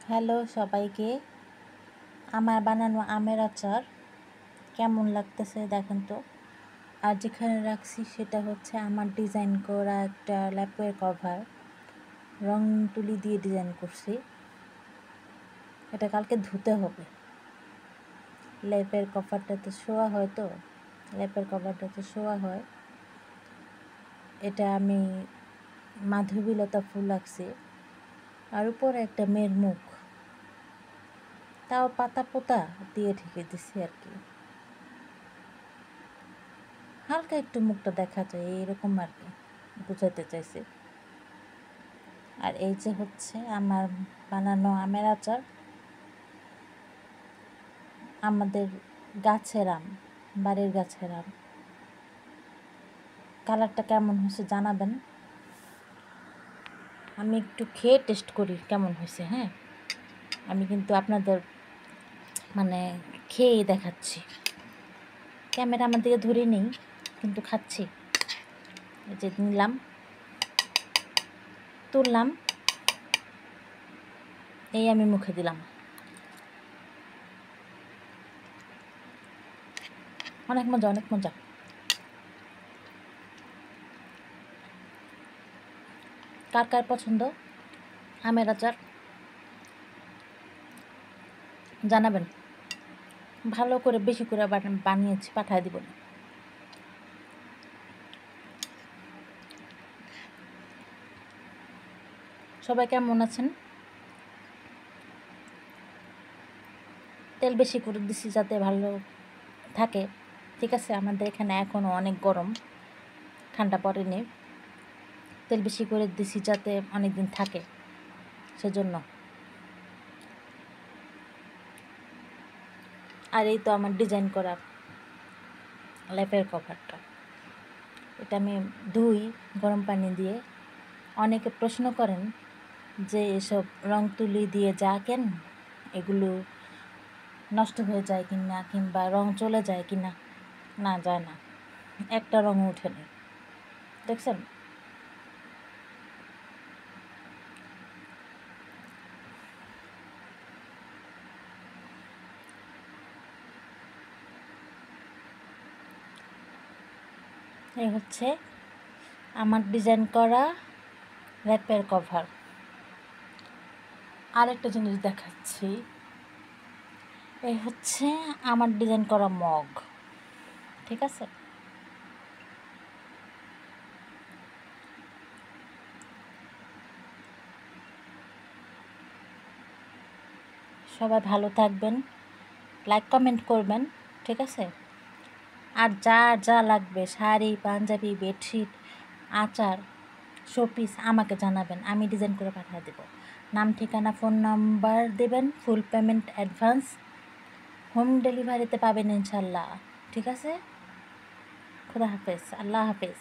Hello সবাইকে। আমার বানানো আমের আচার কেমন লাগতেছে দেখেন তো। আর যেখানে রাখছি সেটা হচ্ছে আমার ডিজাইন করা একটা ল্যাপের কভার, রং তুলি দিয়ে ডিজাইন করছি। এটা কালকে ধুতে হবে। ল্যাপের কভারটাতে শোয়া হয় তো, ল্যাপের কভারটাতে শোয়া হয়। এটা আমি মাধবীলতা ফুল রাখছি, আর উপরে একটা মেয়ের মুখ, তাও পাতা পোতা দিয়ে ঢেকে দিছি আর কি। হালকা একটু মুখটা দেখা যায় এইরকম আর কি বুঝাতে চাইছি। আর এই যে হচ্ছে আমার বানানো আমের আচার, আমাদের গাছের আম, বাড়ির গাছের আম। কালারটা কেমন হয়েছে জানাবেন। আমি একটু খেয়ে টেস্ট করি কেমন হয়েছে। হ্যাঁ, আমি কিন্তু আপনাদের খেয়েই দেখাচ্ছি। ক্যামেরা আমার দিকে ধরে নেই, কিন্তু খাচ্ছি। এই যে নিলাম, তুললাম, এই আমি মুখে দিলাম। অনেক মজা, অনেক মজা। কার কার পছন্দ আমের আচার জানাবেন। ভালো করে বেশি করে বানিয়েছি, পাঠায় দিব। সবাই কেমন আছেন? তেল বেশি করে দিছি যাতে ভালো থাকে। ঠিক আছে, আমাদের এখানে এখনও অনেক গরম, ঠান্ডা পড়েনি। তেল বেশি করে দিছি যাতে অনেক দিন থাকে, সেজন্য। আর এই তো আমার ডিজাইন করা ল্যাপের কভারটা, এটা আমি ধুই গরম পানি দিয়ে। অনেকে প্রশ্ন করেন যে এসব রং তুলি দিয়ে যা কেন, এগুলো নষ্ট হয়ে যায় কিনা, কিংবা রং চলে যায় কিনা। না, যায় না, একটা রঙ উঠে নেই। দেখছেন? এই হচ্ছে আমার ডিজাইন করা ল্যাপের কভার। আরেকটা জিনিস দেখাচ্ছি, এই হচ্ছে আমার ডিজাইন করা মগ। ঠিক আছে, সবাই ভালো থাকবেন, লাইক কমেন্ট করবেন। ঠিক আছে, আর যা যা লাগবে, শাড়ি, পাঞ্জাবি, বেডশিট, আচার, শোপিস আমাকে জানাবেন, আমি ডিজাইন করে পাঠিয়ে দেব। নাম, ঠিকানা, ফোন নাম্বার দেবেন, ফুল পেমেন্ট অ্যাডভান্স। হোম ডেলিভারিতে পাবেন ইনশাল্লাহ। ঠিক আছে, খুদা হাফেজ, আল্লাহ হাফেজ।